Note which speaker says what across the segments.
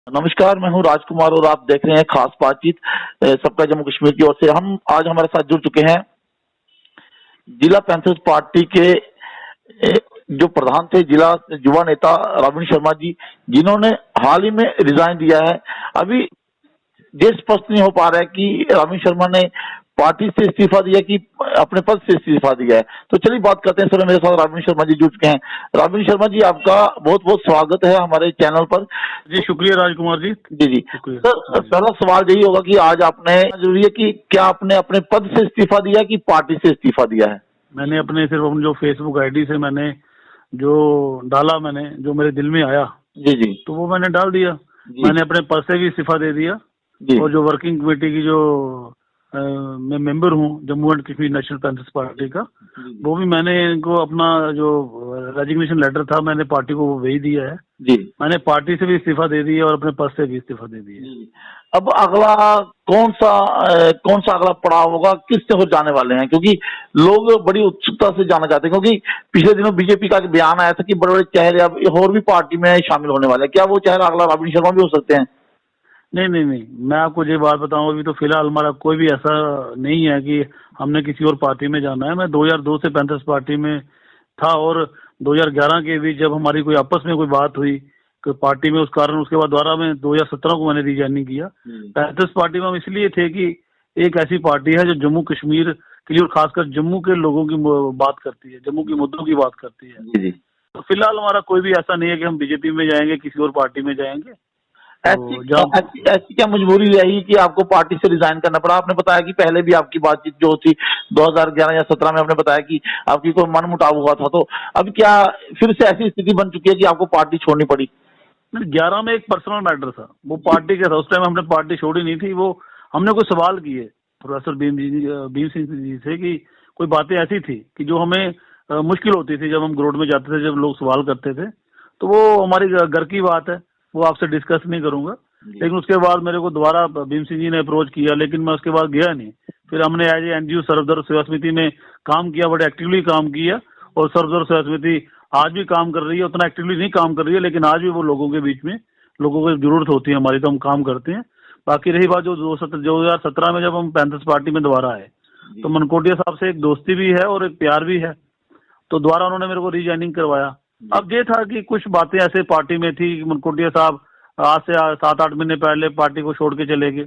Speaker 1: नमस्कार, मैं हूँ राजकुमार और आप देख रहे हैं खास बातचीत सबका जम्मू कश्मीर की ओर से। हम आज हमारे साथ जुड़ चुके हैं जिला पैंथर्स पार्टी के जो प्रधान थे, जिला युवा नेता रविंद्र शर्मा जी, जिन्होंने हाल ही में रिजाइन दिया है। अभी ये स्पष्ट नहीं हो पा रहा है कि रविंद्र शर्मा ने पार्टी से इस्तीफा दिया कि अपने पद से इस्तीफा दिया है। तो चलिए बात करते हैं। सर, मेरे साथ रविंद्र शर्मा जी जुड़ चुके हैं। रविंद्र शर्मा जी, आपका बहुत बहुत स्वागत है हमारे चैनल पर।
Speaker 2: जी शुक्रिया राजकुमार जी।
Speaker 1: जी जी
Speaker 2: शुक्रिया।
Speaker 1: सर, पहला सवाल यही होगा कि आज आपने जरूरी है कि क्या आपने अपने पद से इस्तीफा दिया कि पार्टी से इस्तीफा दिया है?
Speaker 2: मैंने अपने सिर्फ अपने जो फेसबुक आईडी से मैंने जो डाला, मैंने जो मेरे दिल में आया
Speaker 1: जी जी
Speaker 2: तो वो मैंने डाल दिया।
Speaker 1: जी
Speaker 2: मैंने अपने पद से भी इस्तीफा दे दिया
Speaker 1: जी
Speaker 2: और जो वर्किंग कमेटी की जो मैं मेंबर हूँ Jammu and Kashmir national panthers party का, वो भी मैंने इनको अपना जो रेजिग्नेशन लेटर था मैंने पार्टी को वो भेज दिया है।
Speaker 1: जी।
Speaker 2: मैंने पार्टी से भी इस्तीफा दे दिया और अपने पद से भी इस्तीफा दे दिया।
Speaker 1: जी। अब अगला कौन सा अगला पड़ाव होगा, किससे हो जाने वाले हैं? क्योंकि लोग बड़ी उत्सुकता से जानना चाहते हैं, क्योंकि पिछले दिनों बीजेपी का एक बयान आया था कि बड़े बड़े चेहरे अब और भी पार्टी में शामिल होने वाले हैं। क्या वो चेहरा अगला रविंद्र शर्मा भी हो सकते हैं?
Speaker 2: नहीं नहीं नहीं, मैं आपको ये बात बताऊं, अभी तो फिलहाल हमारा कोई भी ऐसा नहीं है कि हमने किसी और पार्टी में जाना है। मैं 2002 से पैंथर्स पार्टी में था और 2011 के बीच जब हमारी कोई आपस में कोई बात हुई कि पार्टी में, उस कारण उसके बाद दोबारा में 2017 को मैंने रिजाइनिंग किया। पैंथर्स पार्टी में हम इसलिए थे कि एक ऐसी पार्टी है जो जम्मू कश्मीर के लिए और खासकर जम्मू के लोगों की बात करती है, जम्मू के मुद्दों की बात करती है।
Speaker 1: जी जी।
Speaker 2: तो फिलहाल हमारा कोई भी ऐसा नहीं है कि हम बीजेपी में जाएंगे, किसी और पार्टी में जाएंगे।
Speaker 1: ऐसी
Speaker 2: तो जब
Speaker 1: ऐसी क्या मजबूरी रही कि आपको पार्टी से रिजाइन करना पड़ा? आपने बताया कि पहले भी आपकी बातचीत जो थी 2011 या 17 में, आपने बताया कि आपकी कोई मनमुटाव हुआ था। तो अब क्या फिर से ऐसी स्थिति बन चुकी है कि आपको पार्टी छोड़नी पड़ी?
Speaker 2: 11 में एक पर्सनल मैटर था, वो पार्टी का था। उस टाइम हमने पार्टी छोड़ी नहीं थी। वो हमने कुछ सवाल किए प्रोफेसर भीम सिंह जी से कि कोई बातें ऐसी थी कि जो हमें मुश्किल होती थी जब हम ग्रोड में जाते थे, जब लोग सवाल करते थे। तो वो हमारी घर की बात है, वो आपसे डिस्कस नहीं करूंगा। लेकिन उसके बाद मेरे को दोबारा भीम सिंह जी ने अप्रोच किया, लेकिन मैं उसके बाद गया नहीं। फिर हमने एज ए एनजीओ सर्वदर सेवा समिति में काम किया, बड़े एक्टिवली काम किया। और सर्वदर सेवा समिति आज भी काम कर रही है, उतना एक्टिवली नहीं काम कर रही है, लेकिन आज भी वो लोगों के बीच में, लोगों को जरूरत होती है हमारी, तो हम काम करते हैं। बाकी रही बात जो 2017 में जब हम पैंथर्स पार्टी में दोबारा आए, तो मनकोटिया साहब से एक दोस्ती भी है और एक प्यार भी है, तो दोबारा उन्होंने मेरे को रीजॉइनिंग करवाया। अब ये था कि कुछ बातें ऐसे पार्टी में थी कि मनकोटिया साहब आज से 7-8 महीने पहले पार्टी को छोड़ के चले गए।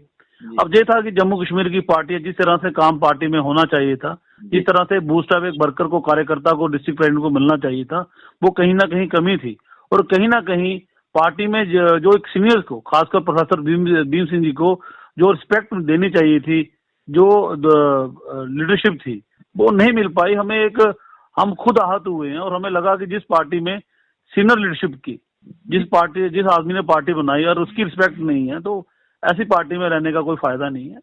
Speaker 2: अब ये था कि जम्मू कश्मीर की पार्टी, जिस तरह से काम पार्टी में होना चाहिए था, जिस तरह से बूस्ट अप एक वर्कर को, कार्यकर्ता को, डिस्ट्रिक्ट प्रेसिडेंट को मिलना चाहिए था, वो कहीं ना कहीं कमी थी। और कहीं ना कहीं पार्टी में जो एक सीनियर्स को, खासकर प्रोफेसर भीम सिंह जी को जो रिस्पेक्ट देनी चाहिए थी, जो लीडरशिप थी, वो नहीं मिल पाई। हम खुद आहत हुए हैं और हमें लगा कि जिस पार्टी में सीनियर लीडरशिप की, जिस आदमी ने पार्टी बनाई और उसकी रिस्पेक्ट नहीं है, तो ऐसी पार्टी में रहने का कोई फायदा नहीं है।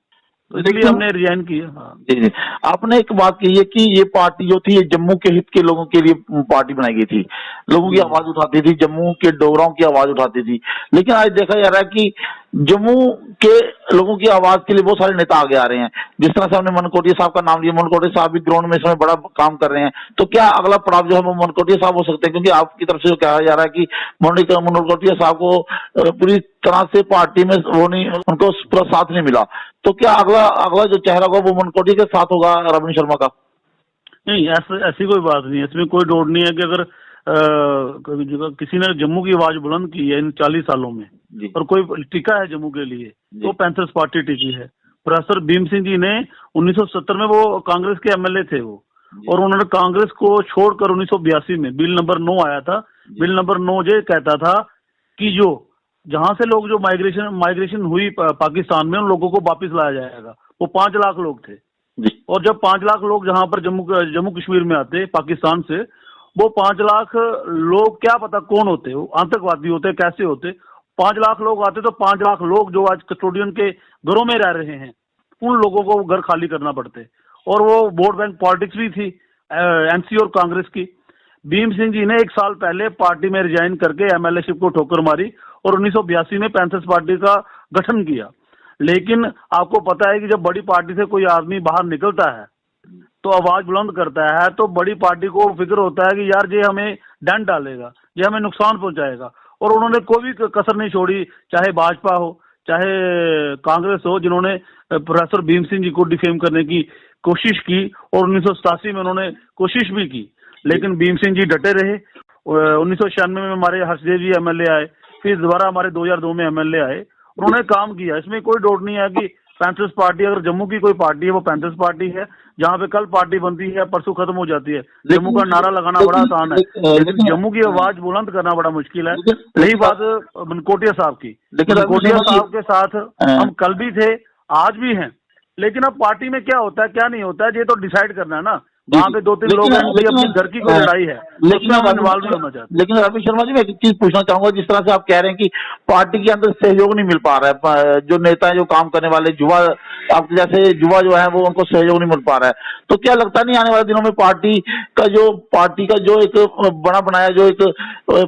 Speaker 2: तो इसलिए हमने रिजाइन किया। हाँ
Speaker 1: जी जी। आपने एक बात कही है कि ये पार्टी जो थी, ये जम्मू के हित के लोगों के लिए पार्टी बनाई गई थी, लोगों की आवाज उठाती थी, जम्मू के डोगराओं की आवाज उठाती थी। लेकिन आज देखा जा रहा है कि जम्मू के लोगों की आवाज के लिए बहुत सारे नेता आगे आ रहे हैं। जिस तरह से हमने मनकोटिया साहब का नाम लिया, मनकोटिया साहब भी ग्राउंड में इस समय बड़ा काम कर रहे हैं। तो क्या अगला पड़ाव जो है वो मनकोटिया साहब हो सकते हैं? क्योंकि आपकी तरफ से जो कहा जा रहा है कि मनकोटिया साहब को पूरी तरह से पार्टी में वो नहीं, उनको पूरा साथ नहीं मिला। तो क्या अगला अगला जो चेहरा होगा वो मनकोटिया के साथ होगा, रविंद्र शर्मा का?
Speaker 2: नहीं, ऐसी कोई बात नहीं है, इसमें कोई डोट नहीं है कि अगर किसी ने जम्मू की आवाज बुलंद की है इन 40 सालों में और कोई टिका है जम्मू के लिए, तो पैंथर्स पार्टी टिकी है। प्रोफेसर भीम सिंह जी ने 1970 में, वो कांग्रेस के एमएलए थे वो, और उन्होंने कांग्रेस को छोड़कर 1982 में बिल नंबर 9 आया था। बिल नंबर 9 ये कहता था कि जो जहां से लोग जो माइग्रेशन हुई पाकिस्तान में, उन लोगों को वापस लाया जाएगा। वो 5 लाख लोग थे, और जब 5 लाख लोग जहां पर जम्मू कश्मीर में आते पाकिस्तान से, वो 5 लाख लोग क्या पता कौन होते, वो आतंकवादी होते, कैसे होते। 5 लाख लोग आते तो 5 लाख लोग जो आज कस्टोडियन के घरों में रह रहे हैं, उन लोगों को घर खाली करना पड़ते। और वो वोट बैंक पॉलिटिक्स भी थी एनसी और कांग्रेस की। भीम सिंह जी ने 1 साल पहले पार्टी में रिजाइन करके एमएलए शिप को ठोकर मारी और 1982 में पैंथर्स पार्टी का गठन किया। लेकिन आपको पता है कि जब बड़ी पार्टी से कोई आदमी बाहर निकलता है तो आवाज बुलंद करता है, तो बड़ी पार्टी को फिक्र होता है कि यार ये हमें डंड डालेगा, ये हमें नुकसान पहुंचाएगा। और उन्होंने कोई भी कसर नहीं छोड़ी, चाहे भाजपा हो चाहे कांग्रेस हो, जिन्होंने प्रोफेसर भीम सिंह जी को डिफेम करने की कोशिश की और 1987 में उन्होंने कोशिश भी की, लेकिन भीम सिंह जी डटे रहे। 1996 में हमारे हर्षदेव जी एमएलए आए, फिर दोबारा हमारे 2002 में एमएलए आए, उन्होंने काम किया, इसमें कोई डाउट नहीं है कि पैंथर्स पार्टी, अगर जम्मू की कोई पार्टी है वो पैंथर्स पार्टी है, जहाँ पे कल पार्टी बनती है परसों खत्म हो जाती है। जम्मू का नारा लगाना बड़ा आसान है, लेकिन जम्मू की आवाज बुलंद करना बड़ा मुश्किल है। रही बात मनकोटिया साहब की, मनकोटिया साहब के साथ हम कल भी थे, आज भी हैं, लेकिन अब पार्टी में क्या होता है क्या नहीं होता है ये तो डिसाइड करना है ना। वहाँ पे 2-3 लोग हैं, अपनी घर की कोई लड़ाई है, लेकिन हम इन्वॉल्व नहीं होना चाहते।
Speaker 1: लेकिन रवि शर्मा जी, मैं एक चीज पूछना चाहूंगा, जिस तरह से आप कह रहे हैं कि पार्टी के अंदर सहयोग नहीं मिल पा रहा है, जो नेता है, जो काम करने वाले युवा, आपके जैसे युवा जो है वो उनको सहयोग नहीं मिल पा रहा है, तो क्या लगता नहीं आने वाले दिनों में पार्टी का जो एक बना बनाया जो एक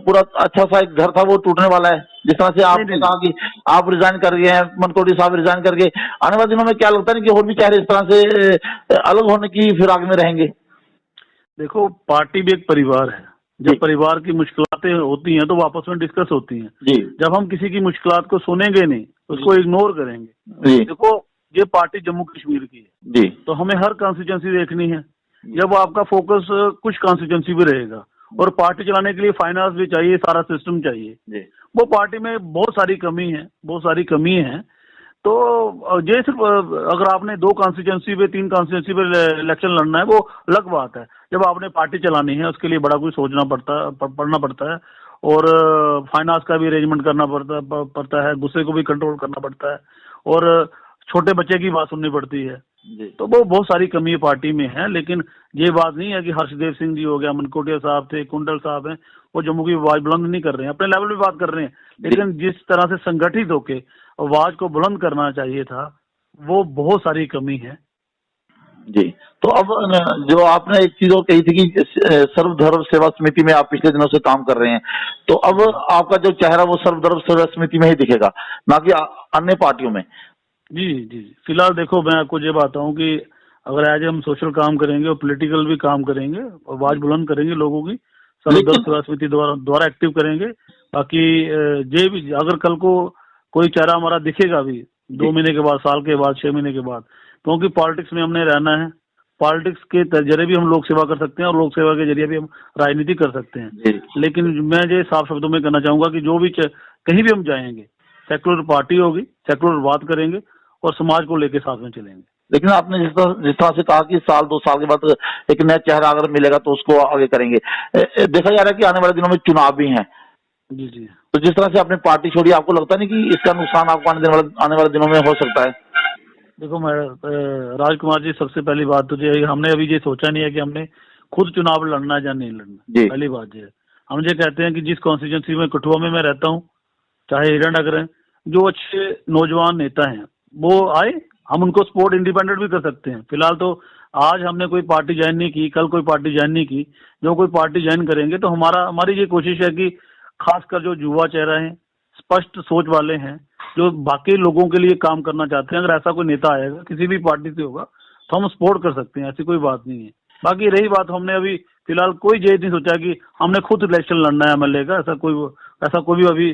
Speaker 1: पूरा अच्छा सा एक घर था वो टूटने वाला है? जिस तरह से आपने कहा कि आप रिजाइन कर गए हैं, मनकोटी साहब रिजाइन करके, आने वाले दिनों में क्या लगता नहीं कि और भी चेहरे इस तरह से अलग होने की फिराक में रहेंगे?
Speaker 2: देखो, पार्टी भी एक परिवार है, जब परिवार की मुश्किलातें होती हैं तो वो आपस में डिस्कस होती हैं
Speaker 1: जी।
Speaker 2: जब हम किसी की मुश्किलात को सुनेंगे नहीं, उसको इग्नोर करेंगे जी। देखो, ये पार्टी जम्मू कश्मीर की है जी, तो हमें हर कॉन्स्टिट्यूंसी देखनी है। जब आपका फोकस कुछ कॉन्स्टिट्यूंसी भी रहेगा और पार्टी चलाने के लिए फाइनेंस भी चाहिए, सारा सिस्टम चाहिए जी। वो पार्टी में बहुत सारी कमी है। तो ये सिर्फ अगर आपने 2 कॉन्स्टिट्यूंसी पे 3 कॉन्स्टिट्यूंसी पे इलेक्शन लड़ना है वो अलग बात है। जब आपने पार्टी चलानी है उसके लिए बड़ा कुछ सोचना पड़ना पड़ता है और फाइनेंस का भी अरेंजमेंट करना पड़ता है, गुस्से को भी कंट्रोल करना पड़ता है और छोटे बच्चे की बात सुननी पड़ती है जी। तो वो बहुत सारी कमी पार्टी में है, लेकिन ये बात नहीं है कि हर्षदेव सिंह जी हो गया, मनकोटिया साहब थे, कुंडल साहब हैं, वो जम्मू की आवाज बुलंद नहीं कर रहे हैं, अपने लेवल पे बात कर रहे हैं, लेकिन जिस तरह से संगठित होके आवाज को बुलंद करना चाहिए था वो बहुत सारी कमी है
Speaker 1: जी। तो अब जो आपने एक चीज और कही थी कि सर्वधर्म सेवा समिति में आप पिछले दिनों से काम कर रहे हैं, तो अब आपका जो चेहरा वो सर्वधर्म सेवा समिति में ही दिखेगा, ना कि अन्य पार्टियों में?
Speaker 2: जी जी। फिलहाल देखो, मैं आपको ये बात हूँ कि अगर आज हम सोशल काम करेंगे और पॉलिटिकल भी काम करेंगे, आवाज बुलंद करेंगे लोगों की, सर्वधर्म सेवा समिति द्वारा एक्टिव करेंगे। बाकी ये भी अगर कल को कोई चेहरा हमारा दिखेगा भी 2 महीने के बाद, साल के बाद, 6 महीने के बाद, क्योंकि पॉलिटिक्स में हमने रहना है, पॉलिटिक्स के जरिए भी हम लोक सेवा कर सकते हैं और लोक सेवा के जरिए भी हम राजनीति कर सकते हैं। लेकिन मैं ये साफ शब्दों में कहना चाहूंगा कि जो भी कहीं भी हम जाएंगे, सेकुलर पार्टी होगी, सेकुलर बात करेंगे और समाज को लेकर साथ में चलेंगे।
Speaker 1: लेकिन आपने जिस तरह से कहा कि 1-2 साल के बाद एक नया चेहरा अगर मिलेगा तो उसको आगे करेंगे, देखा जा रहा है कि आने वाले दिनों में चुनाव भी हैं
Speaker 2: जी जी।
Speaker 1: तो जिस तरह से आपने पार्टी छोड़ी, आपको लगता नहीं कि इसका नुकसान आपको आने वाले दिनों में हो सकता है?
Speaker 2: देखो, मैं राजकुमार जी, सबसे पहली बात तो ये, हमने अभी ये सोचा नहीं है कि हमने खुद चुनाव लड़ना है या नहीं लड़ना। पहली बात ये, हम ये कहते हैं कि जिस कॉन्स्टिट्यूंसी में, कठुआ में मैं रहता हूँ, चाहे हिरनगर है, जो अच्छे नौजवान नेता हैं वो आए, हम उनको सपोर्ट इंडिपेंडेंट भी कर सकते हैं। फिलहाल तो आज हमने कोई पार्टी ज्वाइन नहीं की, कल कोई पार्टी ज्वाइन नहीं की, जो कोई पार्टी ज्वाइन करेंगे तो हमारी ये कोशिश है कि खासकर जो युवा चेहरा है, स्पष्ट सोच वाले हैं, जो बाकी लोगों के लिए काम करना चाहते हैं, अगर ऐसा कोई नेता आएगा किसी भी पार्टी से होगा तो हम सपोर्ट कर सकते हैं, ऐसी कोई बात नहीं है। बाकी रही बात, हमने अभी फिलहाल कोई ये नहीं सोचा कि हमने खुद इलेक्शन लड़ना है एमएलए का, ऐसा कोई भी अभी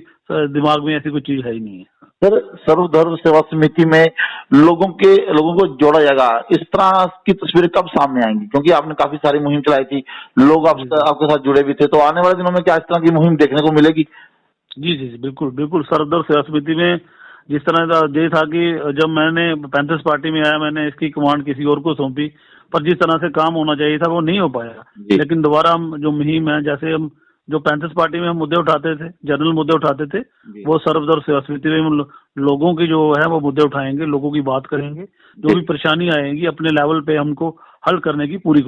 Speaker 2: दिमाग में ऐसी कोई चीज है ही नहीं है।
Speaker 1: सर, सर्वधर्म सेवा समिति में लोगों को जोड़ा जाएगा, इस तरह की तस्वीरें कब सामने आएंगी? क्योंकि आपने काफी सारी मुहिम चलाई थी, लोग आपके साथ जुड़े भी थे, तो आने वाले दिनों में क्या इस तरह की मुहिम देखने को मिलेगी?
Speaker 2: जी जी, बिल्कुल बिल्कुल। सर्वधर्म सेवा समिति में जिस तरह ये था कि जब मैंने पैंथर्स पार्टी में आया, मैंने इसकी कमांड किसी और को सौंपी, पर जिस तरह से काम होना चाहिए था वो नहीं हो पाया। लेकिन दोबारा हम जो मुहिम है, जैसे हम जो पैंथर्स पार्टी में हम मुद्दे उठाते थे, जनरल मुद्दे उठाते थे, वो सर्वधर्म सेवा समिति में हम लोगों की जो है वो मुद्दे उठाएंगे, लोगों की बात करेंगे, जो भी परेशानी आएगी अपने लेवल पे हमको हल करने की पूरी